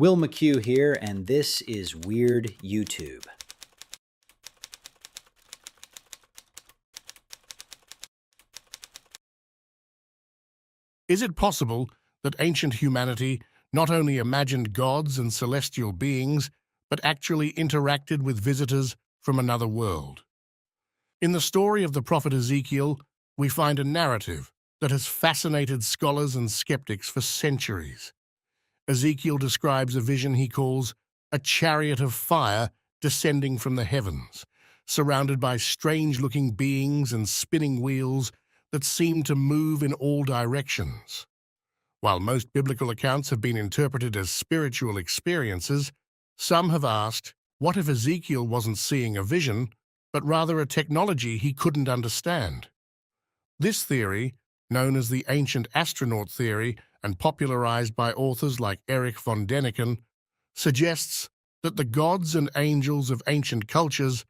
Will McHugh here, and this is Weird YouTube. Is it possible that ancient humanity not only imagined gods and celestial beings, but actually interacted with visitors from another world? In the story of the prophet Ezekiel, we find a narrative that has fascinated scholars and skeptics for centuries. Ezekiel describes a vision he calls a chariot of fire descending from the heavens, surrounded by strange-looking beings and spinning wheels that seem to move in all directions. While most biblical accounts have been interpreted as spiritual experiences, some have asked, what if Ezekiel wasn't seeing a vision, but rather a technology he couldn't understand? This theory, known as the ancient astronaut theory and popularized by authors like Erich von Däniken, suggests that the gods and angels of ancient cultures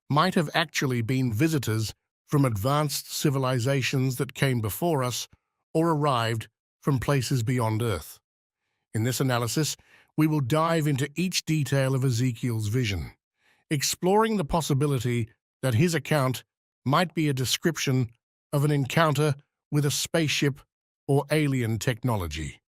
might have actually been visitors from advanced civilizations that came before us or arrived from places beyond Earth. In this analysis, we will dive into each detail of Ezekiel's vision, exploring the possibility that his account might be a description of an encounter with a spaceship or alien technology.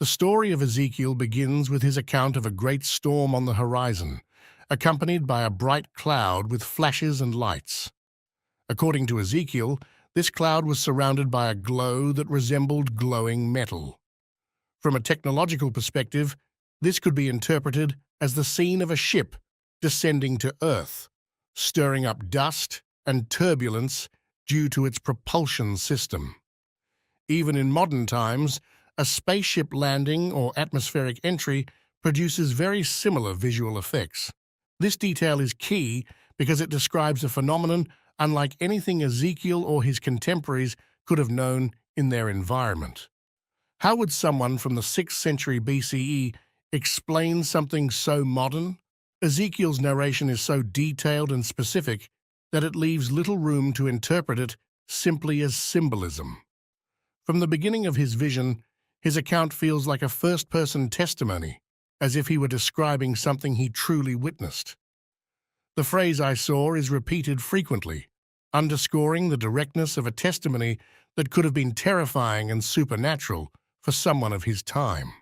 The story of Ezekiel begins with his account of a great storm on the horizon, accompanied by a bright cloud with flashes and lights. According to Ezekiel, this cloud was surrounded by a glow that resembled glowing metal. From a technological perspective, this could be interpreted as the scene of a ship descending to Earth, stirring up dust and turbulence due to its propulsion system. Even in modern times, a spaceship landing or atmospheric entry produces very similar visual effects. This detail is key because it describes a phenomenon unlike anything Ezekiel or his contemporaries could have known in their environment. How would someone from the 6th century BCE explain something so modern? Ezekiel's narration is so detailed and specific that it leaves little room to interpret it simply as symbolism. From the beginning of his vision, his account feels like a first-person testimony, as if he were describing something he truly witnessed. The phrase "I saw" is repeated frequently, underscoring the directness of a testimony that could have been terrifying and supernatural for someone of his time.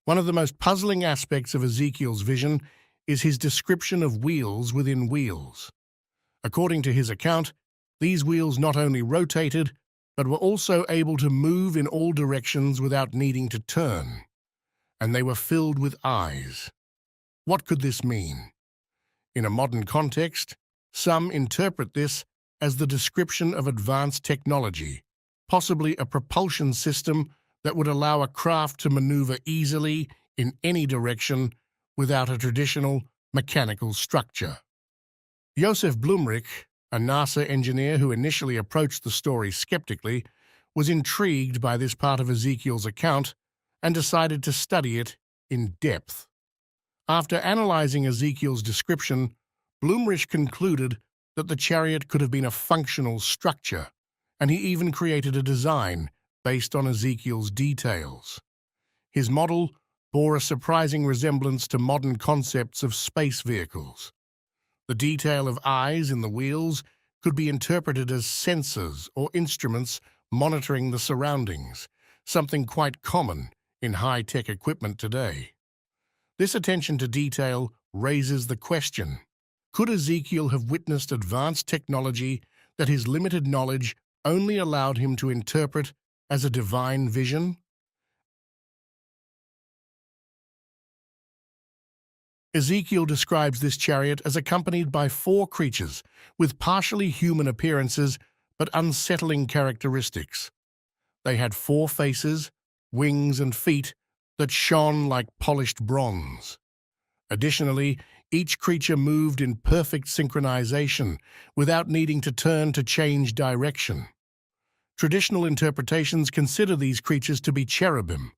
One of the most puzzling aspects of Ezekiel's vision is his description of wheels within wheels. According to his account, these wheels not only rotated, but were also able to move in all directions without needing to turn, and they were filled with eyes. What could this mean? In a modern context, some interpret this as the description of advanced technology, possibly a propulsion system that would allow a craft to maneuver easily in any direction without a traditional mechanical structure. Josef Blumrich, a NASA engineer who initially approached the story skeptically, was intrigued by this part of Ezekiel's account and decided to study it in depth. After analyzing Ezekiel's description, Blumrich concluded that the chariot could have been a functional structure, and he even created a design based on Ezekiel's details. His model bore a surprising resemblance to modern concepts of space vehicles. The detail of eyes in the wheels could be interpreted as sensors or instruments monitoring the surroundings, something quite common in high-tech equipment today. This attention to detail raises the question, could Ezekiel have witnessed advanced technology that his limited knowledge only allowed him to interpret as a divine vision? Ezekiel describes this chariot as accompanied by 4 creatures with partially human appearances but unsettling characteristics. They had 4 faces, wings, and feet that shone like polished bronze. Additionally, each creature moved in perfect synchronization without needing to turn to change direction. Traditional interpretations consider these creatures to be cherubim,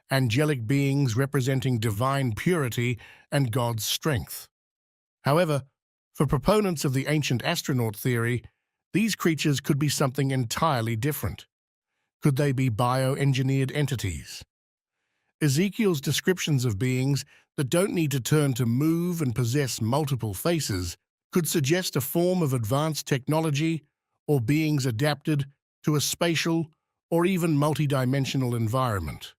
angelic beings representing divine purity and God's strength. However, For proponents of the ancient astronaut theory, these creatures could be something entirely different. Could they be bioengineered entities? Ezekiel's descriptions of beings that don't need to turn to move and possess multiple faces could suggest a form of advanced technology or beings adapted to a spatial or even multidimensional environment.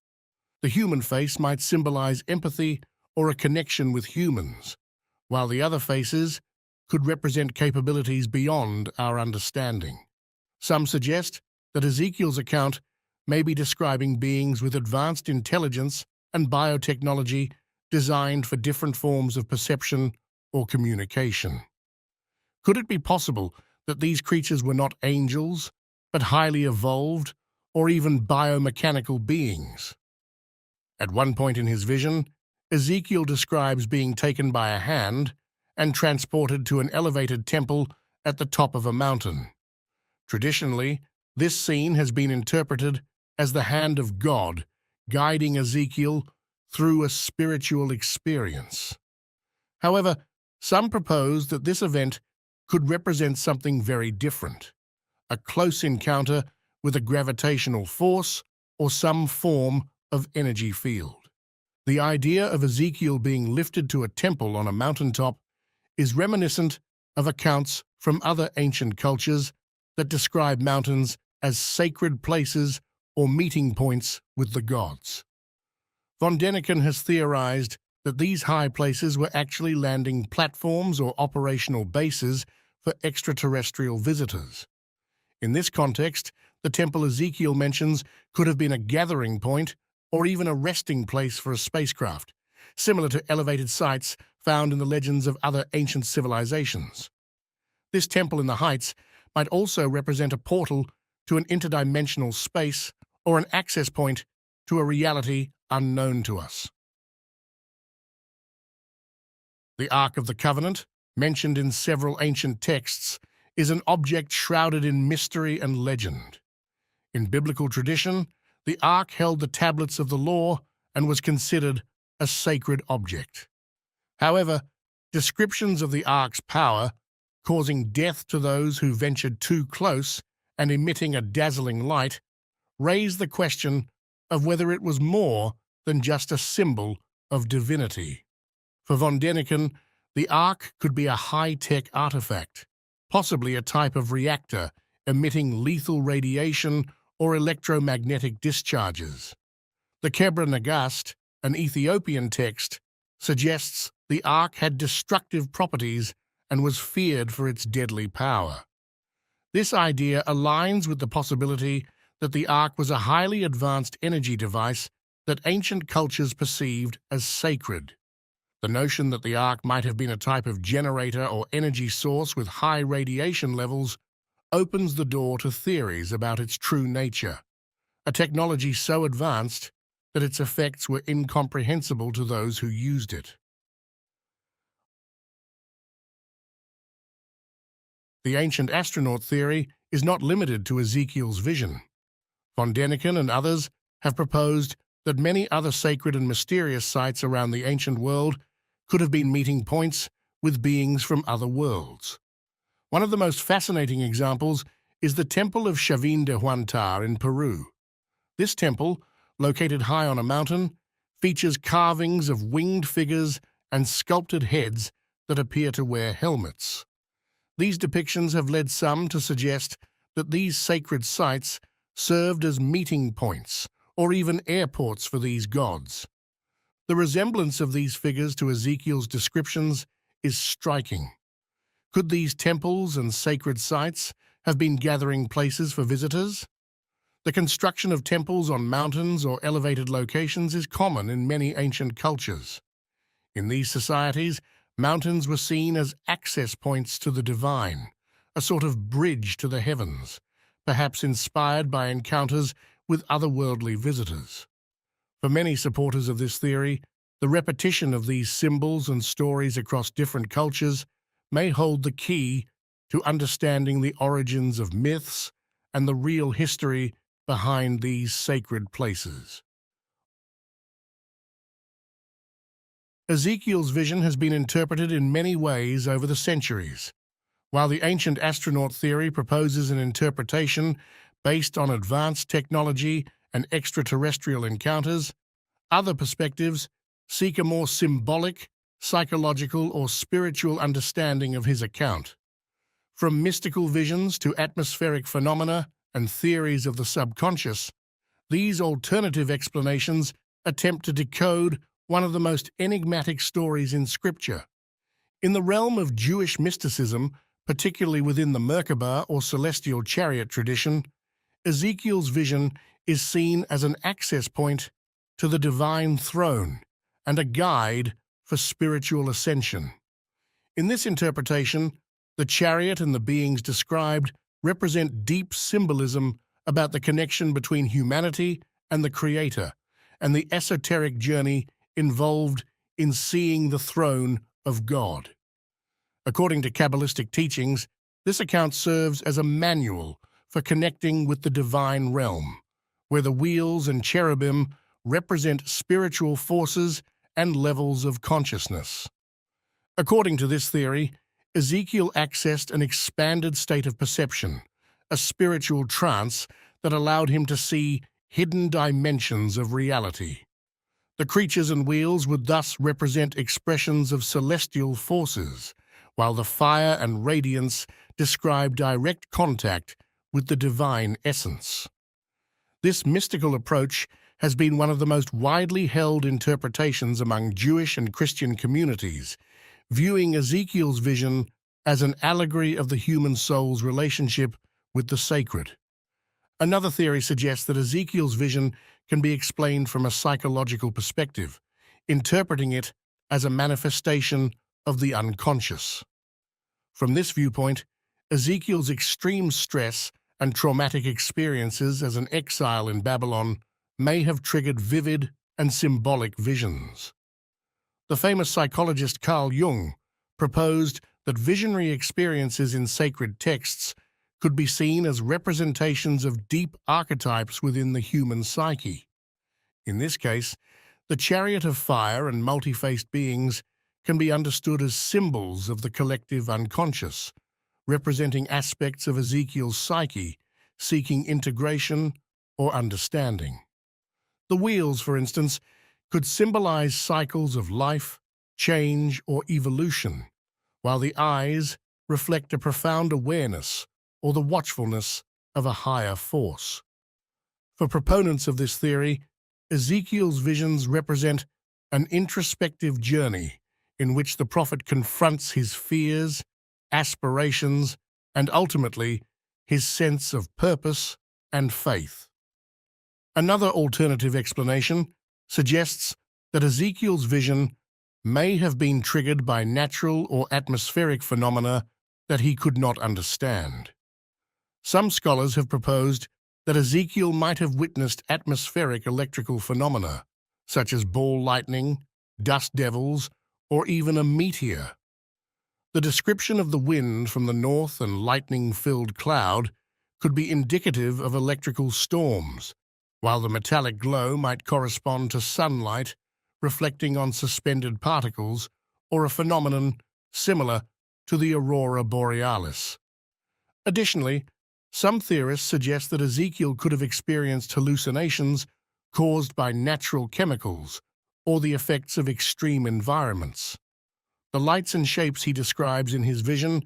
The human face might symbolize empathy or a connection with humans, while the other faces could represent capabilities beyond our understanding. Some suggest that Ezekiel's account may be describing beings with advanced intelligence and biotechnology designed for different forms of perception or communication. Could it be possible that these creatures were not angels, but highly evolved or even biomechanical beings? At one point in his vision, Ezekiel describes being taken by a hand and transported to an elevated temple at the top of a mountain. Traditionally, this scene has been interpreted as the hand of God guiding Ezekiel through a spiritual experience. However, some propose that this event could represent something very different, a close encounter with a gravitational force or some form of energy field. The idea of Ezekiel being lifted to a temple on a mountaintop is reminiscent of accounts from other ancient cultures that describe mountains as sacred places or meeting points with the gods. Von Däniken has theorized that these high places were actually landing platforms or operational bases for extraterrestrial visitors. In this context, the temple Ezekiel mentions could have been a gathering point or even a resting place for a spacecraft, similar to elevated sites found in the legends of other ancient civilizations. This temple in the heights might also represent a portal to an interdimensional space or an access point to a reality unknown to us. The Ark of the Covenant, mentioned in several ancient texts, is an object shrouded in mystery and legend. In biblical tradition, the Ark held the tablets of the law and was considered a sacred object. However, descriptions of the Ark's power, causing death to those who ventured too close and emitting a dazzling light, raise the question of whether it was more than just a symbol of divinity. For von Däniken, the Ark could be a high-tech artifact, possibly a type of reactor emitting lethal radiation or electromagnetic discharges. The Kebra Nagast, an Ethiopian text, suggests the Ark had destructive properties and was feared for its deadly power. This idea aligns with the possibility that the Ark was a highly advanced energy device that ancient cultures perceived as sacred. The notion that the Ark might have been a type of generator or energy source with high radiation levels opens the door to theories about its true nature, a technology so advanced that its effects were incomprehensible to those who used it. The ancient astronaut theory is not limited to Ezekiel's vision. Von Däniken and others have proposed that many other sacred and mysterious sites around the ancient world could have been meeting points with beings from other worlds. One of the most fascinating examples is the Temple of Chavin de Huantar in Peru. This temple, located high on a mountain, features carvings of winged figures and sculpted heads that appear to wear helmets. These depictions have led some to suggest that these sacred sites served as meeting points or even airports for these gods. The resemblance of these figures to Ezekiel's descriptions is striking. Could these temples and sacred sites have been gathering places for visitors? The construction of temples on mountains or elevated locations is common in many ancient cultures. In these societies, mountains were seen as access points to the divine, a sort of bridge to the heavens, perhaps inspired by encounters with otherworldly visitors. For many supporters of this theory, the repetition of these symbols and stories across different cultures may hold the key to understanding the origins of myths and the real history behind these sacred places. Ezekiel's vision has been interpreted in many ways over the centuries. While the ancient astronaut theory proposes an interpretation based on advanced technology and extraterrestrial encounters, other perspectives seek a more symbolic, psychological, or spiritual understanding of his account. From mystical visions to atmospheric phenomena and theories of the subconscious, these alternative explanations attempt to decode one of the most enigmatic stories in Scripture. In the realm of Jewish mysticism, particularly within the Merkabah or celestial chariot tradition, Ezekiel's vision is seen as an access point to the divine throne and a guide for spiritual ascension. In this interpretation, the chariot and the beings described represent deep symbolism about the connection between humanity and the Creator, and the esoteric journey involved in seeing the throne of God. According to Kabbalistic teachings, this account serves as a manual for connecting with the divine realm, where the wheels and cherubim represent spiritual forces and levels of consciousness. According to this theory, Ezekiel accessed an expanded state of perception, a spiritual trance that allowed him to see hidden dimensions of reality. The creatures and wheels would thus represent expressions of celestial forces, while the fire and radiance describe direct contact with the divine essence. This mystical approach has been one of the most widely held interpretations among Jewish and Christian communities, viewing Ezekiel's vision as an allegory of the human soul's relationship with the sacred. Another theory suggests that Ezekiel's vision can be explained from a psychological perspective, interpreting it as a manifestation of the unconscious. From this viewpoint, Ezekiel's extreme stress and traumatic experiences as an exile in Babylon may have triggered vivid and symbolic visions. The famous psychologist Carl Jung proposed that visionary experiences in sacred texts could be seen as representations of deep archetypes within the human psyche. In this case, the chariot of fire and multi-faced beings can be understood as symbols of the collective unconscious, representing aspects of Ezekiel's psyche seeking integration or understanding. The wheels, for instance, could symbolize cycles of life, change, or evolution, while the eyes reflect a profound awareness or the watchfulness of a higher force. For proponents of this theory, Ezekiel's visions represent an introspective journey in which the prophet confronts his fears, aspirations, and ultimately his sense of purpose and faith. Another alternative explanation suggests that Ezekiel's vision may have been triggered by natural or atmospheric phenomena that he could not understand. Some scholars have proposed that Ezekiel might have witnessed atmospheric electrical phenomena, such as ball lightning, dust devils, or even a meteor. The description of the wind from the north and lightning-filled cloud could be indicative of electrical storms, while the metallic glow might correspond to sunlight reflecting on suspended particles or a phenomenon similar to the aurora borealis. Additionally, some theorists suggest that Ezekiel could have experienced hallucinations caused by natural chemicals or the effects of extreme environments. The lights and shapes he describes in his vision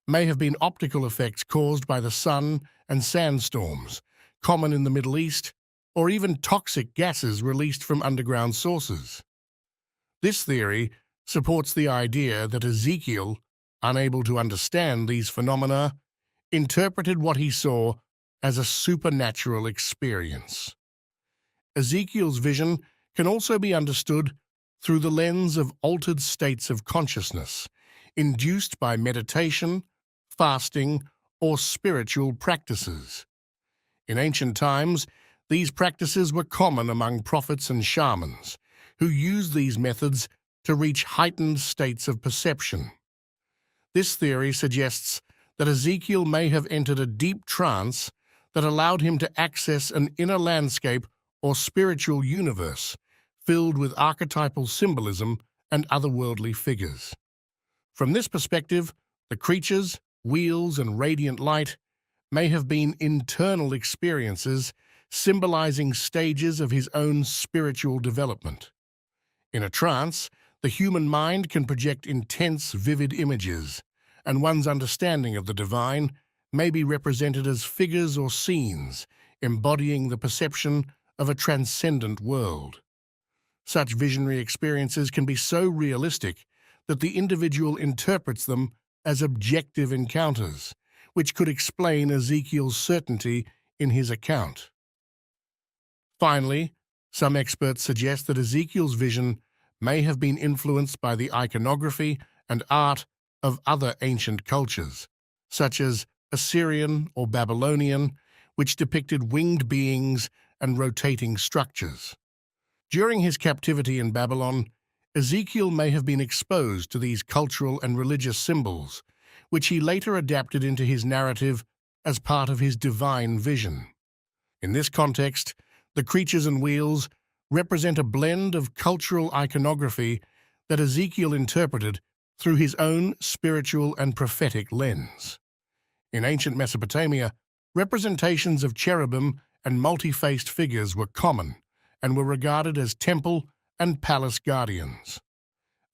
may have been optical effects caused by the sun and sandstorms, common in the Middle East, or even toxic gases released from underground sources. This theory supports the idea that Ezekiel, unable to understand these phenomena, interpreted what he saw as a supernatural experience. Ezekiel's vision can also be understood through the lens of altered states of consciousness, induced by meditation, fasting, or spiritual practices. In ancient times, these practices were common among prophets and shamans, who used these methods to reach heightened states of perception. This theory suggests that Ezekiel may have entered a deep trance that allowed him to access an inner landscape or spiritual universe filled with archetypal symbolism and otherworldly figures. From this perspective, the creatures, wheels, and radiant light may have been internal experiences symbolizing stages of his own spiritual development. In a trance, the human mind can project intense, vivid images, and one's understanding of the divine may be represented as figures or scenes embodying the perception of a transcendent world. Such visionary experiences can be so realistic that the individual interprets them as objective encounters, which could explain Ezekiel's certainty in his account. Finally, some experts suggest that Ezekiel's vision may have been influenced by the iconography and art of other ancient cultures, such as Assyrian or Babylonian, which depicted winged beings and rotating structures. During his captivity in Babylon, Ezekiel may have been exposed to these cultural and religious symbols, which he later adapted into his narrative as part of his divine vision. In this context, the creatures and wheels represent a blend of cultural iconography that Ezekiel interpreted through his own spiritual and prophetic lens. In ancient Mesopotamia, representations of cherubim and multi-faced figures were common and were regarded as temple and palace guardians.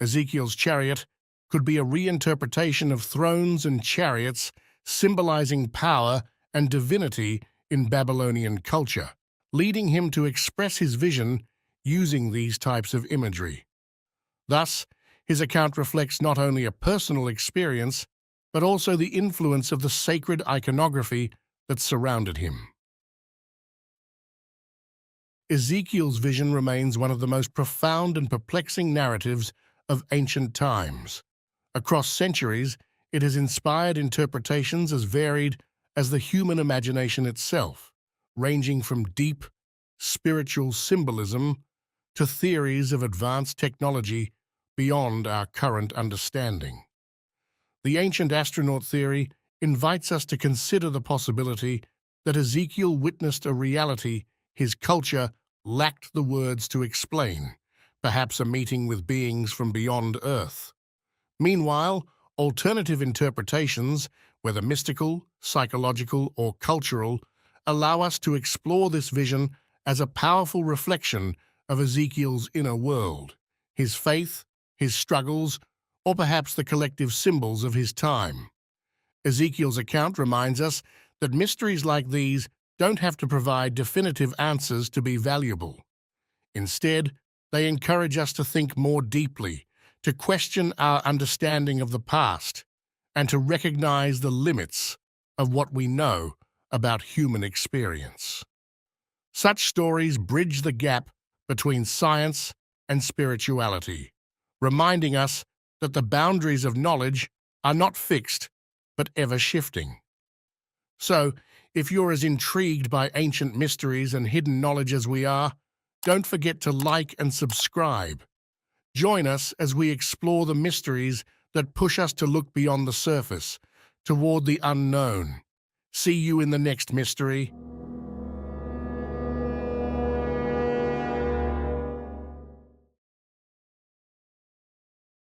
Ezekiel's chariot could be a reinterpretation of thrones and chariots symbolizing power and divinity in Babylonian culture, leading him to express his vision using these types of imagery. Thus, his account reflects not only a personal experience, but also the influence of the sacred iconography that surrounded him. Ezekiel's vision remains one of the most profound and perplexing narratives of ancient times. Across centuries, it has inspired interpretations as varied as the human imagination itself, ranging from deep, spiritual symbolism to theories of advanced technology beyond our current understanding. The ancient astronaut theory invites us to consider the possibility that Ezekiel witnessed a reality his culture lacked the words to explain, perhaps a meeting with beings from beyond Earth. Meanwhile, alternative interpretations, whether mystical, psychological, or cultural, allow us to explore this vision as a powerful reflection of Ezekiel's inner world, his faith, his struggles, or perhaps the collective symbols of his time. Ezekiel's account reminds us that mysteries like these don't have to provide definitive answers to be valuable. Instead, they encourage us to think more deeply, to question our understanding of the past, and to recognize the limits of what we know about human experience. Such stories bridge the gap between science and spirituality, reminding us that the boundaries of knowledge are not fixed, but ever-shifting. So, if you're as intrigued by ancient mysteries and hidden knowledge as we are, don't forget to like and subscribe. Join us as we explore the mysteries that push us to look beyond the surface, toward the unknown. See you in the next mystery.